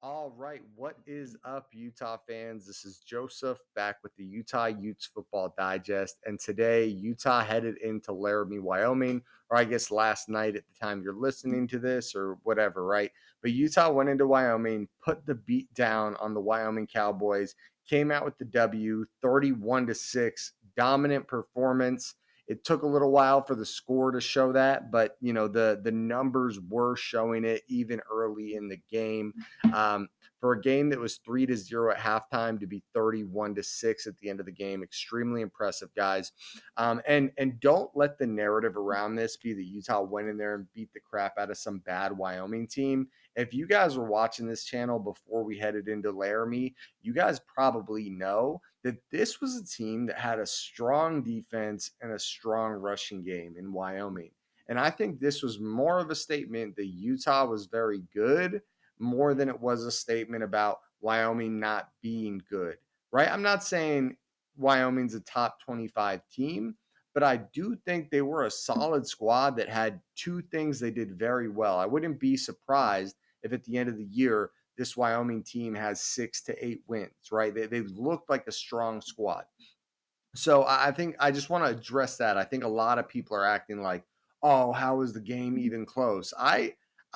All right, what is up, Utah fans? This is Joseph back with the Utah Utes Football Digest. And today, Utah headed into Laramie, Wyoming, or I guess last night at the time you're listening to this or whatever, right? But Utah went into Wyoming, put the beat down on the Wyoming Cowboys, came out with the W 31-6, dominant performance. It took a little while for the score to show that, but the numbers were showing it even early in the game. Um, for a game that was 3-0 at halftime to be 31-6 at the end of the game, extremely impressive, guys. And don't let the narrative around this be that Utah went in there and beat the crap out of some bad Wyoming team. If you guys were watching this channel before we headed into Laramie, you guys probably know that this was a team that had a strong defense and a strong rushing game in Wyoming. And I think this was more of a statement that Utah was very good more than it was a statement about Wyoming not being good, right? I'm not saying Wyoming's a top 25 team, but I do think they were a solid squad that had two things they did very well. I wouldn't be surprised if at the end of the year, this Wyoming team has 6 to 8 wins, right? They looked like a strong squad. So I think I just want to address that. I think a lot of people are acting like, "Oh, how is the game even close?"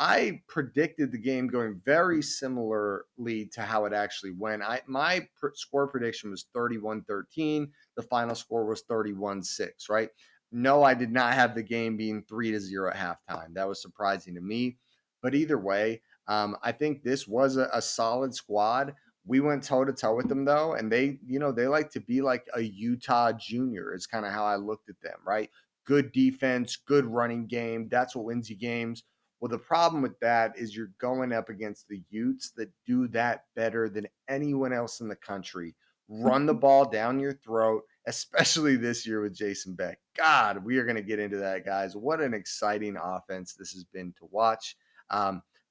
I predicted the game going very similarly to how it actually went. My score prediction was 31-13. The final score was 31-6, right? No, I did not have the game being 3-0 at halftime. That was surprising to me. But either way, I think this was a solid squad. We went toe to toe with them though, and they like to be like a Utah junior. Is kind of how I looked at them, right? Good defense, good running game. That's what wins you games. Well, the problem with that is you're going up against the Utes that do that better than anyone else in the country. Run the ball down your throat, especially this year with Jason Beck. God, we are going to get into that, guys. What an exciting offense this has been to watch.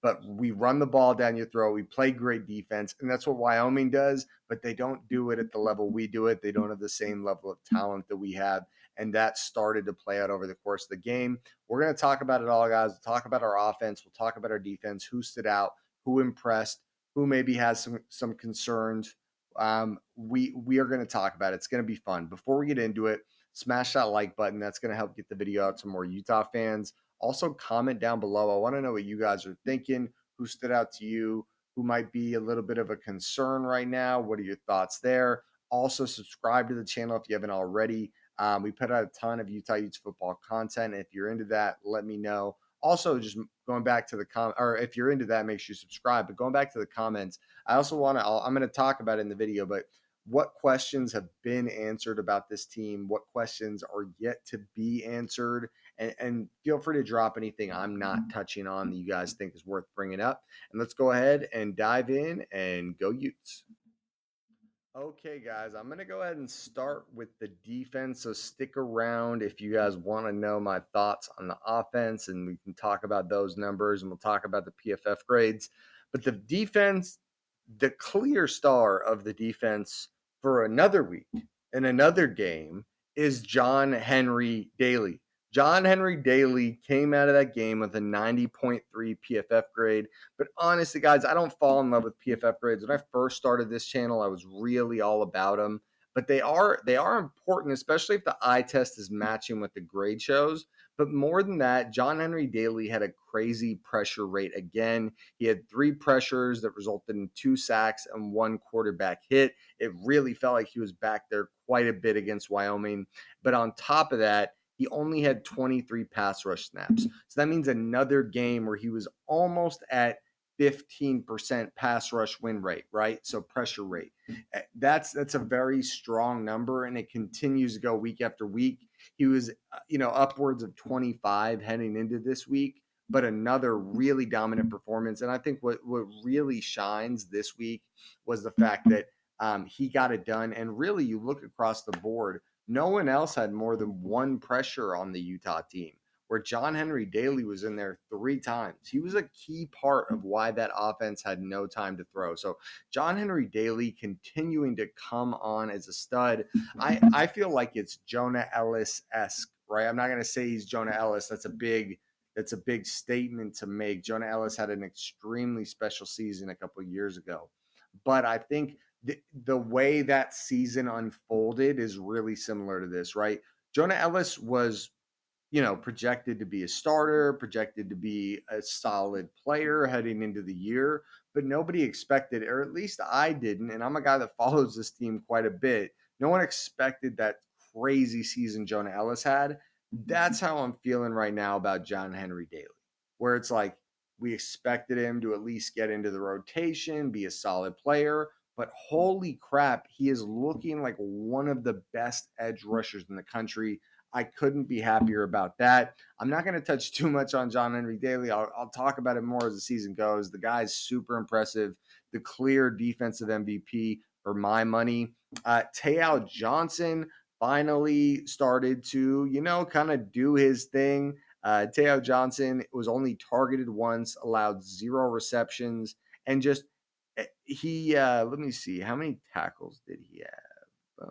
But we run the ball down your throat. We play great defense, and that's what Wyoming does, but they don't do it at the level we do it. They don't have the same level of talent that we have, and that started to play out over the course of the game. We're going to talk about it all, guys. We'll talk about our offense. We'll talk about our defense, who stood out, who impressed, who maybe has some concerns. We are going to talk about it. It's going to be fun. Before we get into it, smash that like button. That's going to help get the video out to more Utah fans. Also, comment down below. I want to know what you guys are thinking, who stood out to you, who might be a little bit of a concern right now. What are your thoughts there? Also, subscribe to the channel if you haven't already. We put out a ton of Utah Utes football content. If you're into that, let me know. Also, just going back to the or if you're into that, make sure you subscribe. But going back to the comments, I also want to. I'm going to talk about it in the video, but what questions have been answered about this team? What questions are yet to be answered? And feel free to drop anything I'm not touching on that you guys think is worth bringing up. And let's go ahead and dive in and go Utes. Okay, guys, I'm going to go ahead and start with the defense. So stick around if you guys want to know my thoughts on the offense, and we can talk about those numbers and we'll talk about the PFF grades. But the defense, the clear star of the defense for another week in another game is John Henry Daly. John Henry Daly came out of that game with a 90.3 PFF grade. But honestly, guys, I don't fall in love with PFF grades. When I first started this channel, I was really all about them. But they are important, especially if the eye test is matching what the grade shows. But more than that, John Henry Daly had a crazy pressure rate again. He had 3 pressures that resulted in 2 sacks and 1 quarterback hit. It really felt like he was back there quite a bit against Wyoming. But on top of that, he only had 23 pass rush snaps. So that means another game where he was almost at 15% pass rush win rate, right? So pressure rate. That's a very strong number, and it continues to go week after week. He was, upwards of 25 heading into this week, but another really dominant performance. And I think what really shines this week was the fact that he got it done. And really, you look across the board, no one else had more than 1 pressure on the Utah team, where John Henry Daly was in there 3 times. He was a key part of why that offense had no time to throw. So John Henry Daly continuing to come on as a stud. I feel like it's Jonah Ellis-esque, right? I'm not going to say he's Jonah Ellis. That's a big that's a big statement to make. Jonah Ellis had an extremely special season a couple of years ago. But I think the way that season unfolded is really similar to this, right? Jonah Ellis was, projected to be a starter, projected to be a solid player heading into the year, but nobody expected, or at least I didn't. And I'm a guy that follows this team quite a bit. No one expected that crazy season Jonah Ellis had. That's how I'm feeling right now about John Henry Daly, where it's like we expected him to at least get into the rotation, be a solid player. But holy crap, he is looking like one of the best edge rushers in the country. I couldn't be happier about that. I'm not going to touch too much on John Henry Daly. I'll talk about it more as the season goes. The guy's super impressive, the clear defensive MVP for my money. Te'o Johnson finally started to, kind of do his thing. Te'o Johnson was only targeted once, allowed 0 receptions, and just let me see, how many tackles did he have?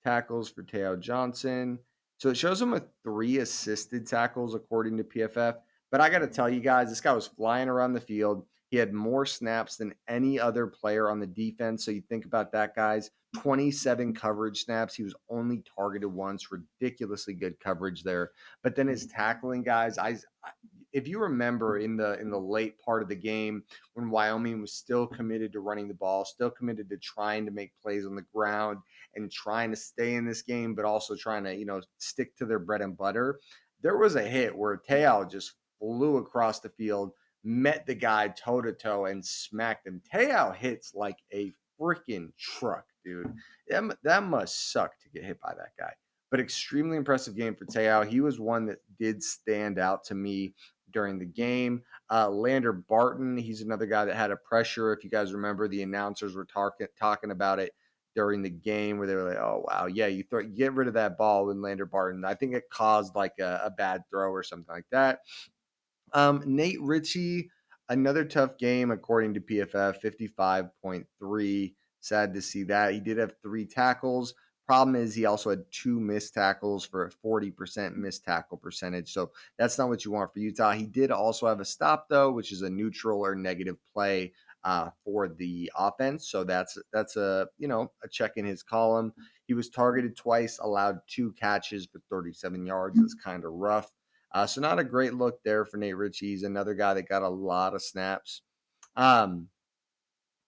Tackles for Teo Johnson. So it shows him with 3 assisted tackles according to PFF. But I got to tell you guys, this guy was flying around the field. He had more snaps than any other player on the defense. So you think about that, guys. 27 coverage snaps. He was only targeted once. Ridiculously good coverage there. But then his tackling, guys, if you remember in the late part of the game when Wyoming was still committed to running the ball, still committed to trying to make plays on the ground and trying to stay in this game, but also trying to, stick to their bread and butter. There was a hit where Te'o just flew across the field, met the guy toe to toe, and smacked him. Te'o hits like a freaking truck, dude. That must suck to get hit by that guy. But extremely impressive game for Te'o. He was one that did stand out to me during the game. Lander Barton, he's another guy that had a pressure. If you guys remember, the announcers were talking about it during the game where they were like, "Oh wow, yeah, you get rid of that ball with Lander Barton." I think it caused like a bad throw or something like that. Nate Ritchie, another tough game according to PFF, 55.3. Sad to see that. He did have 3 tackles. Problem is he also had 2 missed tackles for a 40% missed tackle percentage. So that's not what you want for Utah. He did also have a stop though, which is a neutral or negative play for the offense. So that's a check in his column. He was targeted twice, allowed 2 catches for 37 yards. That's kind of rough. So not a great look there for Nate Ritchie. He's another guy that got a lot of snaps.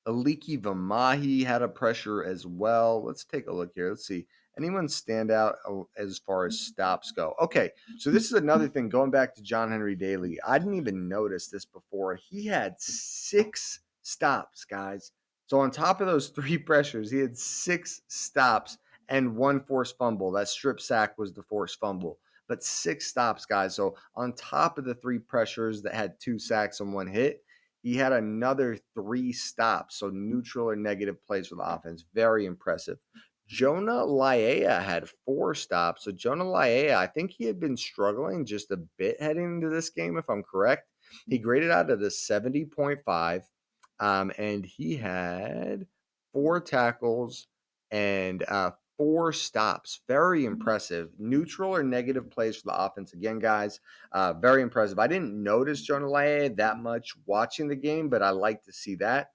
Aliki Vamahi had a pressure as well. Let's take a look here. Let's see. Anyone stand out as far as stops go? Okay, so this is another thing. Going back to John Henry Daly, I didn't even notice this before. He had 6 stops, guys. So on top of those 3 pressures, he had 6 stops and 1 forced fumble. That strip sack was the forced fumble, but 6 stops, guys. So on top of the 3 pressures that had 2 sacks and 1 hit, he had another 3 stops, so neutral or negative plays for the offense. Very impressive. Jonah Laia had 4 stops. So Jonah Laia, I think he had been struggling just a bit heading into this game, if I'm correct. He graded out at a 70.5, and he had 4 tackles and 4 stops. Very impressive. Neutral or negative plays for the offense. Again, guys, very impressive. I didn't notice Jonah Laie that much watching the game, but I like to see that.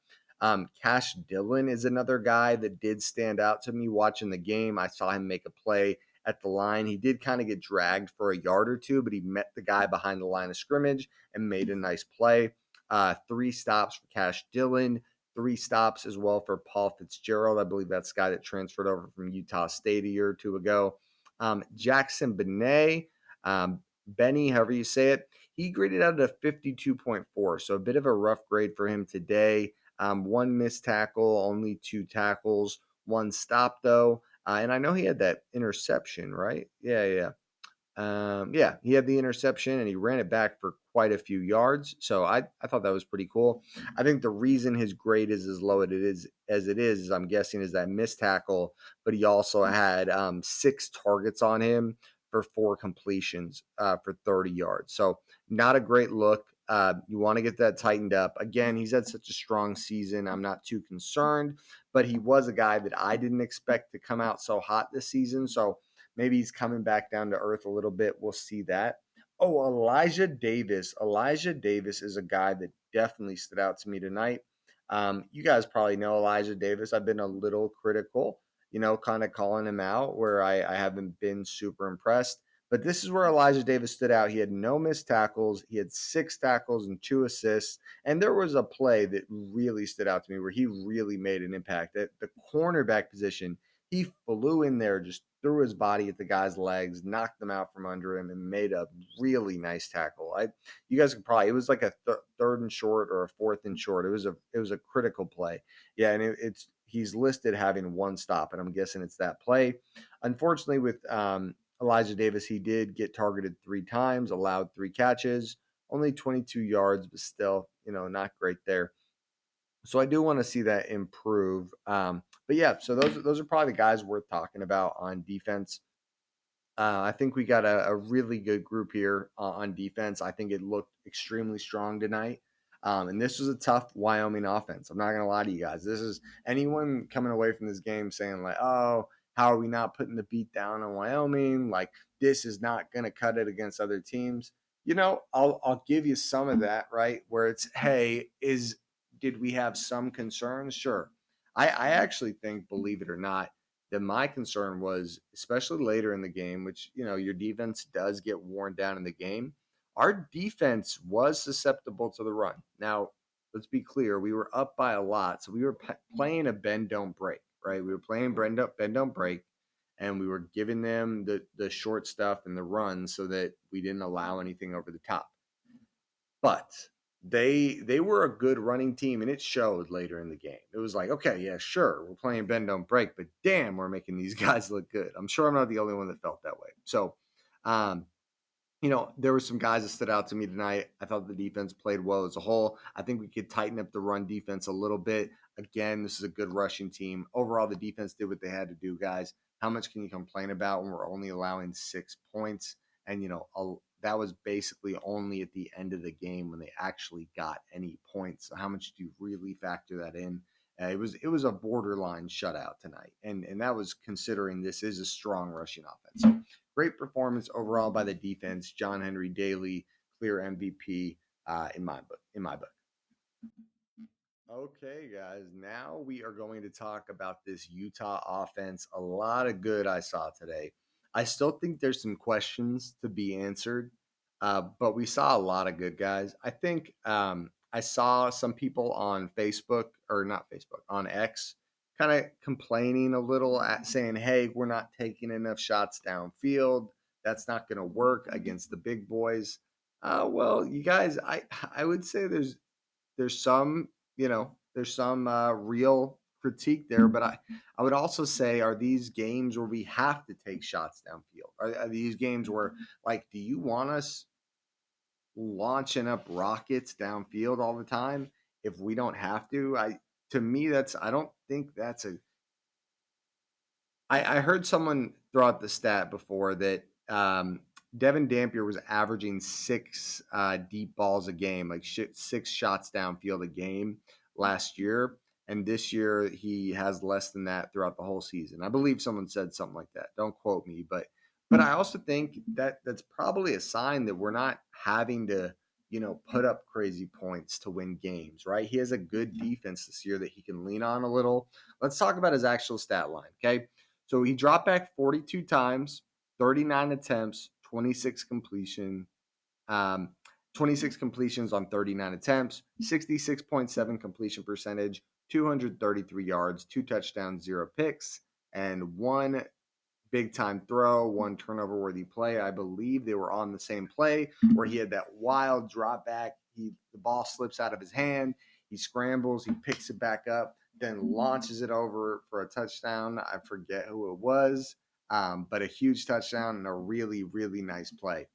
Cash Dillon is another guy that did stand out to me watching the game. I saw him make a play at the line. He did kind of get dragged for a yard or 2, but he met the guy behind the line of scrimmage and made a nice play. 3 stops for Cash Dillon. 3 stops as well for Paul Fitzgerald. I believe that's the guy that transferred over from Utah State a year or 2 ago. Jackson Benet, Benny, however you say it, he graded out at a 52.4. So a bit of a rough grade for him today. 1 missed tackle, only 2 tackles, 1 stop though. And I know he had that interception, right? Yeah. Yeah, he had the interception and he ran it back for quite a few yards. So I thought that was pretty cool. I think the reason his grade is as low as it is I'm guessing, is that missed tackle, but he also had 6 targets on him for 4 completions for 30 yards. So not a great look. You want to get that tightened up. Again, he's had such a strong season. I'm not too concerned, but he was a guy that I didn't expect to come out so hot this season. So maybe he's coming back down to earth a little bit. We'll see that. Oh, Elijah Davis. Elijah Davis is a guy that definitely stood out to me tonight. You guys probably know Elijah Davis. I've been a little critical, kind of calling him out where I haven't been super impressed. But this is where Elijah Davis stood out. He had no missed tackles. He had 6 tackles and 2 assists. And there was a play that really stood out to me where he really made an impact. At the cornerback position, he flew in there, just threw his body at the guy's legs, knocked them out from under him, and made a really nice tackle. You guys could probably, it was like a third and short or a fourth and short. It was a critical play. Yeah, and it's he's listed having one stop, and I'm guessing it's that play. Unfortunately, with Elijah Davis, he did get targeted 3 times, allowed 3 catches, only 22 yards, but still, not great there. So I do want to see that improve. But yeah, so those are probably the guys worth talking about on defense. I think we got a really good group here on defense. I think it looked extremely strong tonight. And this was a tough Wyoming offense. I'm not going to lie to you guys. This is anyone coming away from this game saying, like, oh, how are we not putting the beat down on Wyoming? Like, this is not going to cut it against other teams. I'll give you some of that, right? Where it's, hey, did we have some concerns? Sure. I actually think, believe it or not, that my concern was, especially later in the game, which, your defense does get worn down in the game. Our defense was susceptible to the run. Now, let's be clear, we were up by a lot. So we were playing a bend, don't break, right? We were playing bend, don't break, and we were giving them the short stuff and the run so that we didn't allow anything over the top. But they were a good running team, and it showed later in the game. It was like, okay, yeah, sure, we're playing bend don't break, but damn, we're making these guys look good. I'm sure I'm not the only one that felt that way. So, um, there were some guys that stood out to me tonight. I thought the defense played well as a whole. I think we could tighten up the run defense a little bit. Again, this is a good rushing team. Overall, the defense did what they had to do, guys. How much can you complain about when we're only allowing 6 points? And, that was basically only at the end of the game when they actually got any points. So how much do you really factor that in? It was a borderline shutout tonight, and that was considering this is a strong rushing offense. So great performance overall by the defense. John Henry Daly, clear MVP in my book. Okay, guys. Now we are going to talk about this Utah offense. A lot of good I saw today. I still think there's some questions to be answered, but we saw a lot of good guys. I think I saw some people on Facebook, or not Facebook, on X, kind of complaining a little at saying, hey, we're not taking enough shots downfield. That's not going to work against the big boys. Well, you guys, I would say there's some, there's some real critique there, but I would also say, are these games where we have to take shots downfield? Are these games where, like, do you want us launching up rockets downfield all the time if we don't have to? To me, I don't think that's a I heard someone throw out the stat before that Devin Dampier was averaging 6 deep balls a game, like 6 shots downfield a game last year. And this year he has less than that throughout the whole season. I believe someone said something like that. Don't quote me, but I also think that that's probably a sign that we're not having to, put up crazy points to win games, right? He has a good defense this year that he can lean on a little. Let's talk about his actual stat line, okay? So he dropped back 42 times, 39 attempts, um, 26 completions on 39 attempts, 66.7 completion percentage, 233 yards, 2 touchdowns, 0 picks, and one big time throw, one turnover worthy play. I believe they were on the same play where he had that wild drop back. The ball slips out of his hand. He scrambles, he picks it back up, then launches it over for a touchdown. I forget who it was, but a huge touchdown and a really, really nice play.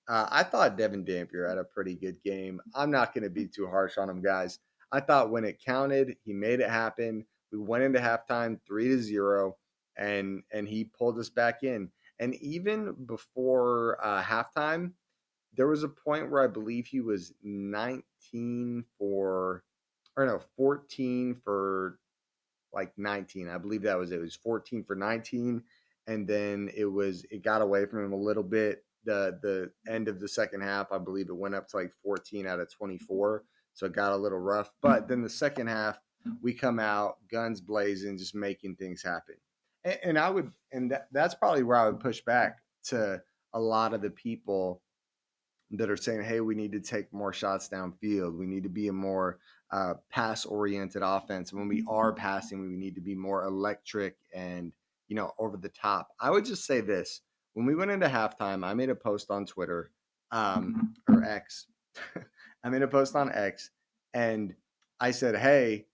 I thought Devin Dampier had a pretty good game. I'm not going to be too harsh on him, guys. I thought when it counted, he made it happen. We went into halftime 3-0, and he pulled us back in. And even before halftime, there was a point where I believe he was 14 for like 19. I believe that was it. It was 14 for 19. And then it got away from him a little bit. the end of the second half, I believe it went up to like 14 out of 24. So it got a little rough. But then the second half, we come out guns blazing, just making things happen. And I would, and that's probably where I would push back to a lot of the people that are saying, hey, we need to take more shots downfield. We need to be a more pass oriented offense. When we are passing, we need to be more electric and, over the top. I would just say this: when we went into halftime, I made a post on Twitter or X. I made a post on X and I said, hey,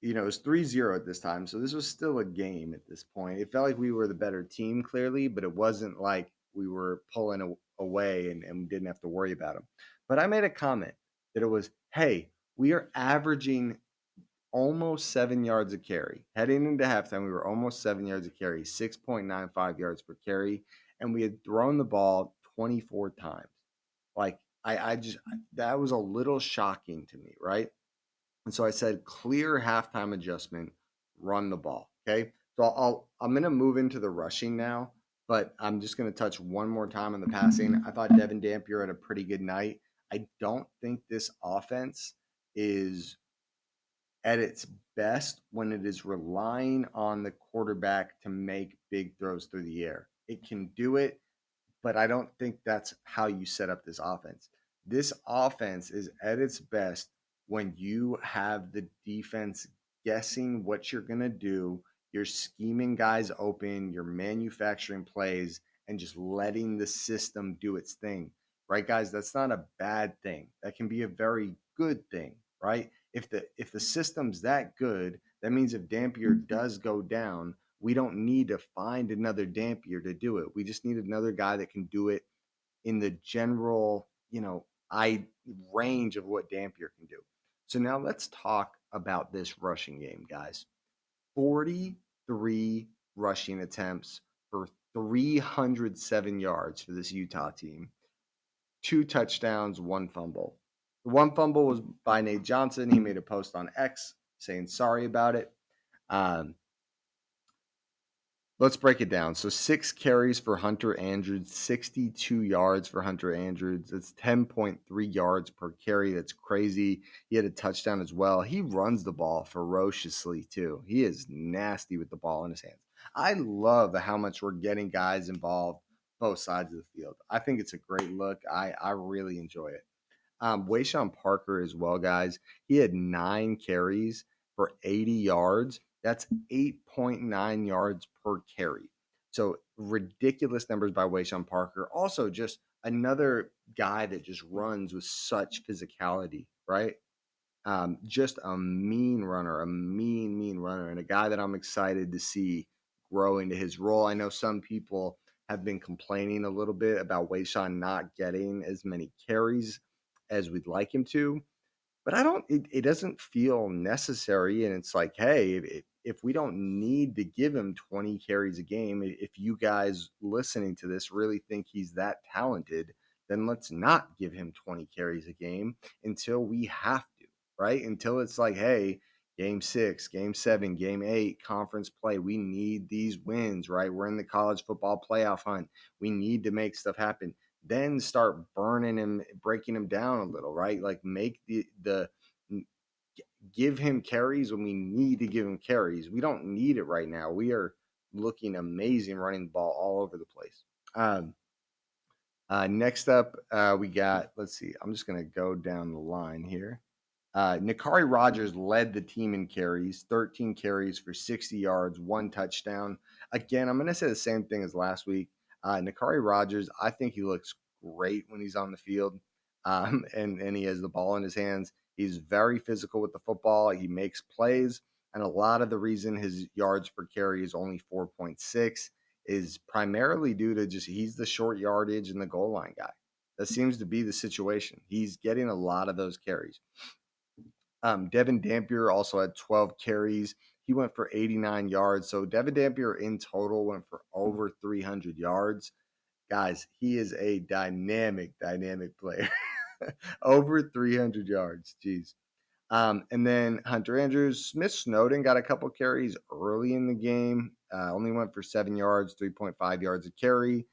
it was 3-0 at this time. So this was still a game at this point. It felt like we were the better team, clearly, but it wasn't like we were pulling away and didn't have to worry about them. But I made a comment that it was, hey, we are averaging almost 7 yards a carry. Heading into halftime, we were almost 7 yards a carry, 6.95 yards per carry, and we had thrown the ball 24 times. Like, I just, that was a little shocking to me, right? And so I said, clear halftime adjustment, run the ball. Okay. So I'm going to move into the rushing now, but I'm just going to touch one more time on the passing. I thought Devin Dampier had a pretty good night. I don't think this offense is at its best when it is relying on the quarterback to make big throws through the air. It can do it, but I don't think that's how you set up this offense. This offense is at its best when you have the defense guessing what you're going to do, you're scheming guys open, you're manufacturing plays, and just letting the system do its thing. Right, guys? That's not a bad thing. That can be a very good thing, right? If the system's that good, that means if Dampier does go down, we don't need to find another Dampier to do it. We just need another guy that can do it in the general, I range of what Dampier can do. So now let's talk about this rushing game, guys. 43 rushing attempts for 307 yards for this Utah team. 2 touchdowns, 1 fumble. The 1 fumble was by Nate Johnson. He made a post on X saying sorry about it. Um, Let's break it down. So 6 carries for Hunter Andrews, 62 yards for Hunter Andrews. That's 10.3 yards per carry. That's crazy. He had a touchdown as well. He runs the ball ferociously too. He is nasty with the ball in his hands. I love how much we're getting guys involved both sides of the field. I think it's a great look. I really enjoy it. Wayshawn Parker as well, guys. He had 9 carries for 80 yards. That's 8.9 yards per carry. So ridiculous numbers by Wayshawn Parker. Also, just another guy that just runs with such physicality, right? Just a mean runner, mean runner, and a guy that I'm excited to see grow into his role. I know some people have been complaining a little bit about Wayshawn not getting as many carries as we'd like him to, but I don't. It doesn't feel necessary, and it's like, hey, if we don't need to give him 20 carries a game, if you guys listening to this really think he's that talented, then let's not give him 20 carries a game until we have to, right? Until it's like, hey, game 6, game 7, game 8, conference play. We need these wins, right? We're in the college football playoff hunt. We need to make stuff happen. Then start burning him, breaking him down a little, right? Like make the give him carries when we need to give him carries. We don't need it right now. We are looking amazing running the ball all over the place. Next up, we got, let's see, I'm just going to go down the line here. Nakari Rogers led the team in carries, 13 carries for 60 yards, 1 touchdown. Again, I'm going to say the same thing as last week. Nakari Rogers, I think he looks great when he's on the field and he has the ball in his hands. He's very physical with the football. He makes plays. And a lot of the reason his yards per carry is only 4.6 is primarily due to just he's the short yardage and the goal line guy. That seems to be the situation. He's getting a lot of those carries. Devin Dampier also had 12 carries. He went for 89 yards. So Devin Dampier in total went for over 300 yards. Guys, he is a dynamic player. Over 300 yards. Jeez. And then Hunter Andrews, Smith Snowden got a couple carries early in the game. Only went for 7 yards, 3.5 yards a carry.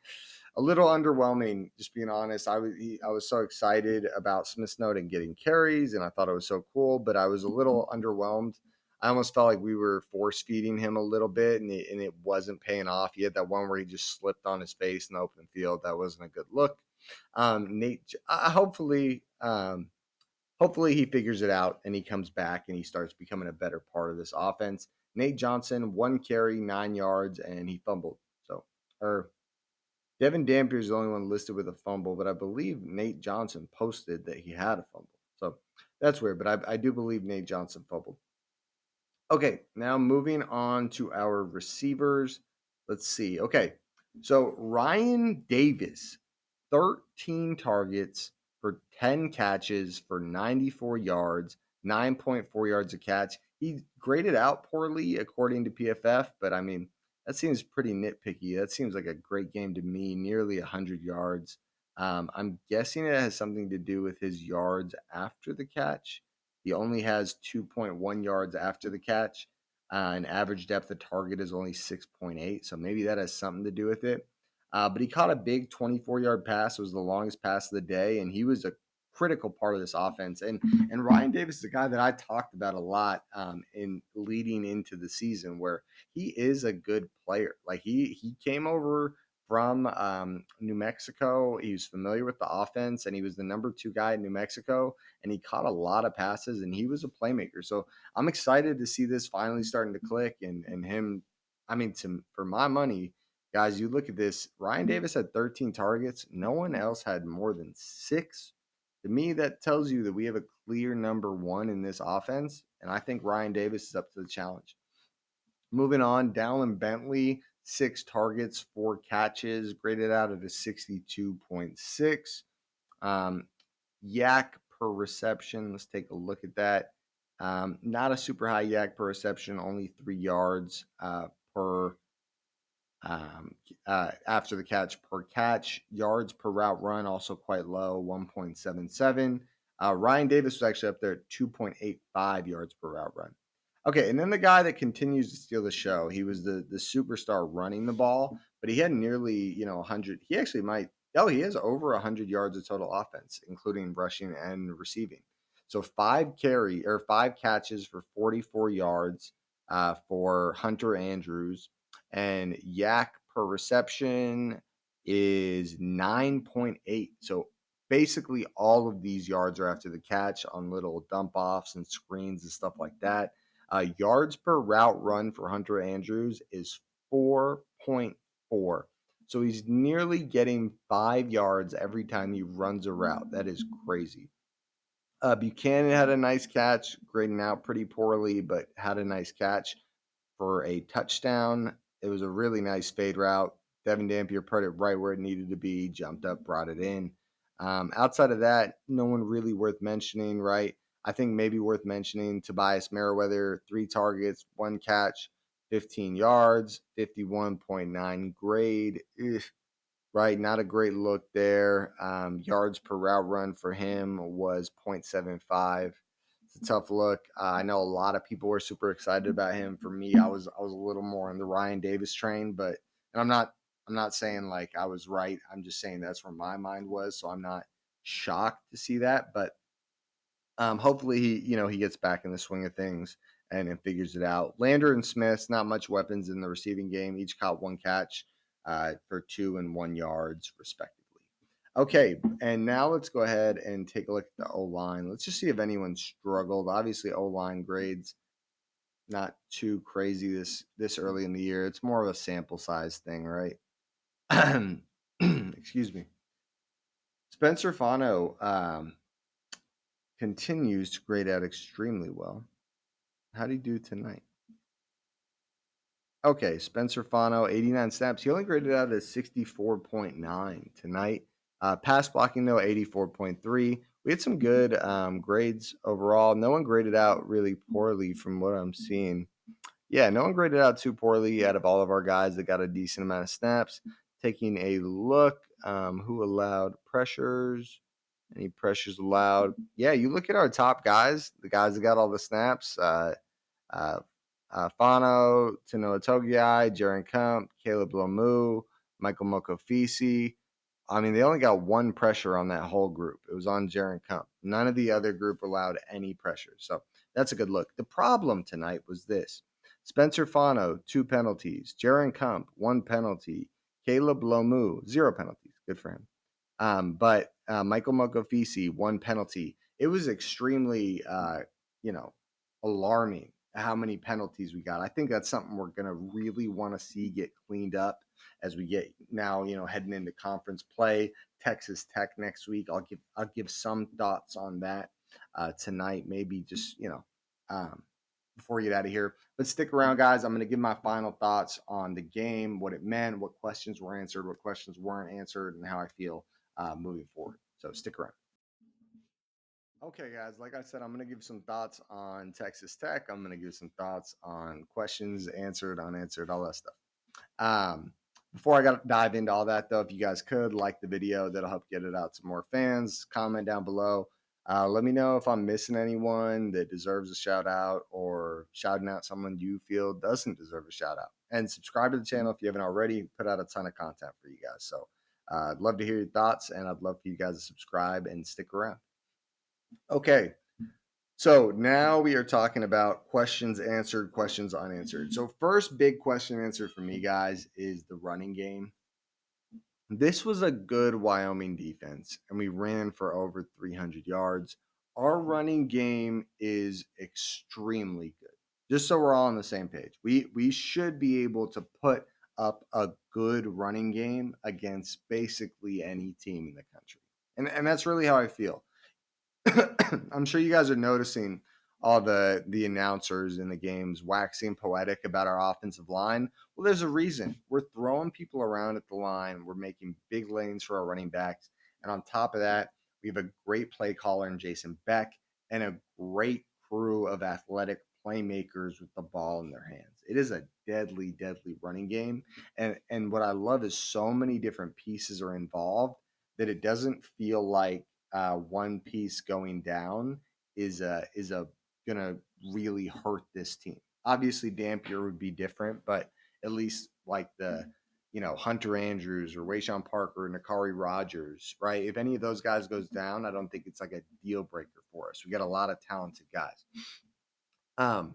a little underwhelming, just being honest. I was so excited about Smith Snowden getting carries, and I thought it was so cool, but I was a little underwhelmed. I almost felt like we were force feeding him a little bit, and it wasn't paying off. He had that one where he just slipped on his face in the open field. That wasn't a good look. Nate, hopefully he figures it out and he comes back and he starts becoming a better part of this offense. Nate Johnson, 1 carry, 9 yards, and he fumbled. So, or Devin Dampier is the only one listed with a fumble, but I believe Nate Johnson posted that he had a fumble. So that's weird, but I do believe Nate Johnson fumbled. Okay, now moving on to our receivers. Let's see. Okay, so Ryan Davis, 13 targets for 10 catches for 94 yards, 9.4 yards a catch. He graded out poorly according to PFF, but I mean, that seems pretty nitpicky. That seems like a great game to me, nearly 100 yards. I'm guessing it has something to do with his yards after the catch. He only has 2.1 yards after the catch. An average depth of target is only 6.8. So maybe that has something to do with it. But he caught a big 24-yard pass. It was the longest pass of the day, and he was a critical part of this offense. And Ryan Davis is a guy that I talked about a lot in leading into the season, where he is a good player. Like he came over from New Mexico. He was familiar with the offense, and he was the number 2 guy in New Mexico, and he caught a lot of passes, and he was a playmaker. So I'm excited to see this finally starting to click, and him. I mean, for my money, guys, you look at this. Ryan Davis had 13 targets. No one else had more than 6. To me, that tells you that we have a clear number 1 in this offense, and I think Ryan Davis is up to the challenge. Moving on, Dallin Bentley, 6 targets, 4 catches, graded out at a 62.6. Yak per reception, let's take a look at that. Not a super high yak per reception, only 3 yards per after the catch per catch. Yards per route run also quite low, 1.77. Ryan Davis was actually up there at 2.85 yards per route run. Okay, and then the guy that continues to steal the show, he was the superstar running the ball, but he had nearly 100. He actually might. Oh, he has over 100 yards of total offense, including rushing and receiving. So 5 catches for 44 yards for Hunter Andrews, and yak per reception is 9.8. So basically all of these yards are after the catch on little dump offs and screens and stuff like that. Yards per route run for Hunter Andrews is 4.4. So he's nearly getting 5 yards every time he runs a route. That is crazy. Buchanan had a nice catch, grading out pretty poorly, but had a nice catch for a touchdown. It was a really nice fade route. Devin Dampier put it right where it needed to be, jumped up, brought it in. Outside of that, no one really worth mentioning, right? I think maybe worth mentioning Tobias Merriweather, 3 targets, 1 catch, 15 yards, 51.9 grade. Ugh, right, not a great look there. Yards per route run for him was 0.75. It's a tough look. I know a lot of people were super excited about him. For me, I was a little more on the Ryan Davis train, but and I'm not saying like I was right. I'm just saying that's where my mind was. So I'm not shocked to see that, but hopefully he gets back in the swing of things and figures it out. Lander and Smith's not much weapons in the receiving game. Each caught 1 catch for 2 and 1 yards respectively. Okay, and now let's go ahead and take a look at the O line. Let's just see if anyone struggled. Obviously, O line grades not too crazy this early in the year. It's more of a sample size thing, right? Excuse me. Spencer Fano continues to grade out extremely well. How do you do tonight? Okay, Spencer Fano, 89 snaps. He only graded out at 64.9 tonight. Pass blocking, though, 84.3. We had some good grades overall. No one graded out really poorly from what I'm seeing. Yeah, no one graded out too poorly out of all of our guys that got a decent amount of snaps. Taking a look, who allowed pressures? Any pressures allowed? Yeah, you look at our top guys, the guys that got all the snaps. Uh, Fano, Tanoa Togiai, Jaron Kump, Caleb Lomu, Michael Mokofisi. I mean, they only got one pressure on that whole group. It was on Jaron Kump. None of the other group allowed any pressure. So that's a good look. The problem tonight was this: Spencer Fano, 2 penalties. Jaron Kump, 1 penalty. Caleb Lomu, 0 penalties. Good for him. But Michael Mokofisi, 1 penalty. It was extremely, you know, alarming how many penalties we got. I think that's something we're going to really want to see get cleaned up as we get now, heading into conference play. Texas Tech next week. I'll give some thoughts on that tonight. Maybe just before we get out of here. But stick around, guys. I'm going to give my final thoughts on the game, what it meant, what questions were answered, what questions weren't answered, and how I feel moving forward. So stick around. Okay, guys, like I said, I'm going to give some thoughts on Texas Tech. I'm going to give some thoughts on questions answered, unanswered, all that stuff. Um, Before I got to dive into all that, though, if you guys could like the video, that'll help get it out to more fans. Comment down below. Let me know if I'm missing anyone that deserves a shout out or shouting out someone you feel doesn't deserve a shout out. And subscribe to the channel if you haven't already. Put out a ton of content for you guys. So I'd love to hear your thoughts, and I'd love for you guys to subscribe and stick around. Okay, so now we are talking about questions answered, questions unanswered. So first big question answered for me, guys, is the running game. This was a good Wyoming defense, and we ran for over 300 yards. Our running game is extremely good. Just so we're all on the same page, we should be able to put up a good running game against basically any team in the country, and that's really how I feel. I'm sure you guys are noticing all the announcers in the games waxing poetic about our offensive line. Well, there's a reason. We're throwing people around at the line. We're making big lanes for our running backs. And on top of that, we have a great play caller in Jason Beck and a great crew of athletic playmakers with the ball in their hands. It is a deadly, deadly running game. And what I love is so many different pieces are involved that it doesn't feel like one piece going down is a gonna really hurt this team. Obviously, Dampier would be different, but at least like the Hunter Andrews or Wayshawn Parker or Nakari Rogers, right? If any of those guys goes down, I don't think it's like a deal breaker for us. We got a lot of talented guys. Um,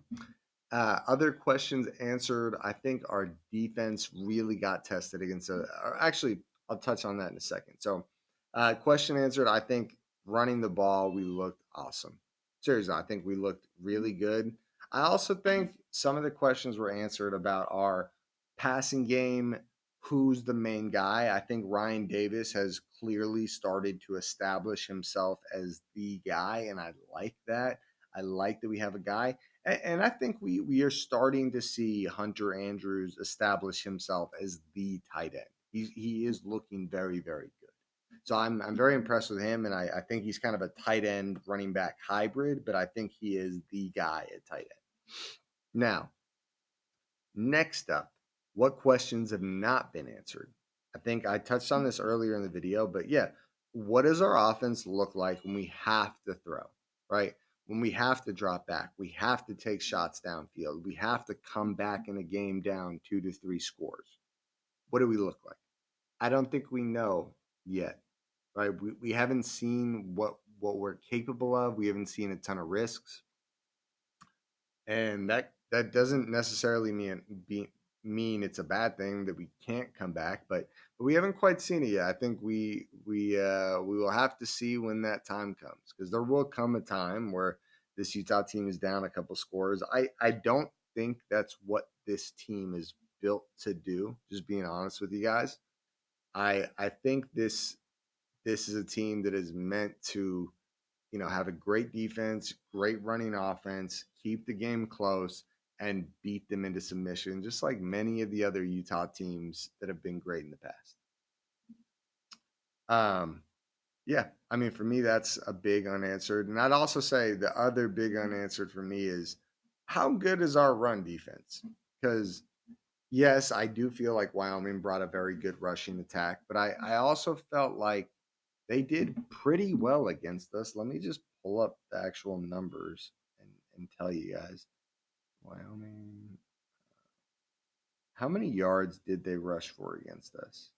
Other questions answered. I think our defense really got tested against actually, I'll touch on that in a second. So, question answered. I think running the ball, we looked awesome. Seriously, I think we looked really good. I also think some of the questions were answered about our passing game. Who's the main guy? I think Ryan Davis has clearly started to establish himself as the guy, and I like that. I like that we have a guy. And I think we are starting to see Hunter Andrews establish himself as the tight end. He is looking very, very good. So I'm very impressed with him, and I think he's kind of a tight end running back hybrid, but I think he is the guy at tight end. Now, next up, what questions have not been answered? I think I touched on this earlier in the video, but yeah, what does our offense look like when we have to throw, right? When we have to drop back, we have to take shots downfield, we have to come back in a game down 2 to 3 scores. What do we look like? I don't think we know yet, right? We haven't seen what we're capable of. We haven't seen a ton of risks, and that doesn't necessarily mean it's a bad thing that we can't come back, but we haven't quite seen it yet. I think we will have to see when that time comes, because there will come a time where this Utah team is down a couple scores. I don't think that's what this team is built to do. Just being honest with you guys, I think this is a team that is meant to have a great defense, great running offense, keep the game close, and beat them into submission, just like many of the other Utah teams that have been great in the past. Yeah, I mean, for me, that's a big unanswered. And I'd also say the other big unanswered for me is how good is our run defense? Because, yes, I do feel like Wyoming brought a very good rushing attack, but I also felt like they did pretty well against us. Let me just pull up the actual numbers and tell you guys. Wyoming, how many yards did they rush for against us?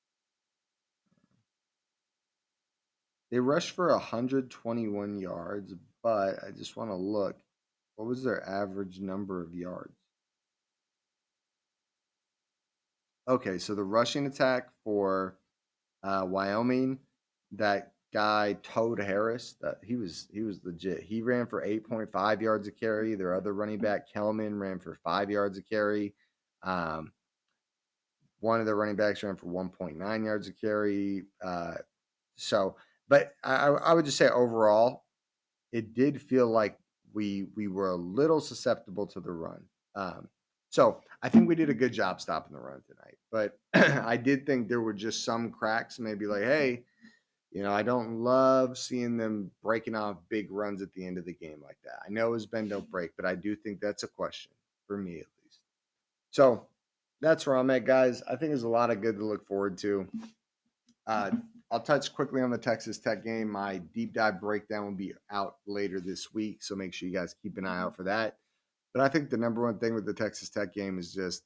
They rushed for 121 yards, but I just want to look. What was their average number of yards? Okay, so the rushing attack for Wyoming, that guy Toad Harris, that he was legit. He ran for 8.5 yards a carry. Their other running back Kelman ran for 5 yards a carry. Um, one of the running backs ran for 1.9 yards a carry. So, but I would just say overall, it did feel like we were a little susceptible to the run. Um, so I think we did a good job stopping the run tonight. But I did think there were just some cracks, maybe like, hey, I don't love seeing them breaking off big runs at the end of the game like that. I know it's bend don't break, but I do think that's a question for me at least. So that's where I'm at, guys. I think there's a lot of good to look forward to. Uh, I'll touch quickly on the Texas Tech game. My deep dive breakdown will be out later this week, so make sure you guys keep an eye out for that. But I think the number one thing with the Texas Tech game is just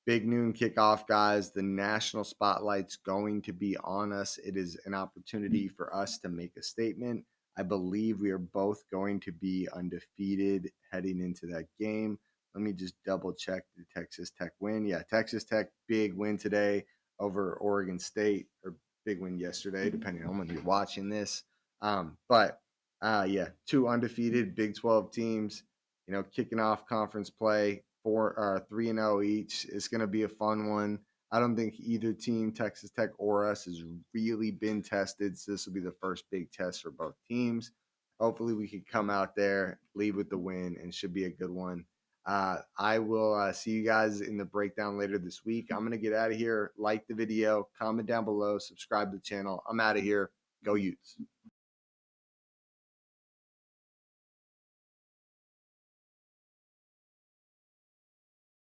big noon kickoff, guys. The national spotlight's going to be on us. It is an opportunity for us to make a statement. I believe we are both going to be undefeated heading into that game. Let me just double check the Texas Tech win. Yeah, Texas Tech, big win today over Oregon State, or big win yesterday, depending on when you're watching this. Yeah, two undefeated Big 12 teams, kicking off conference play, 3-0 each. It's going to be a fun one. I don't think either team, Texas Tech or us, has really been tested. So this will be the first big test for both teams. Hopefully, we can come out there, lead with the win, and should be a good one. I will see you guys in the breakdown later this week. I'm going to get out of here. Like the video, comment down below, subscribe to the channel. I'm out of here. Go Utes.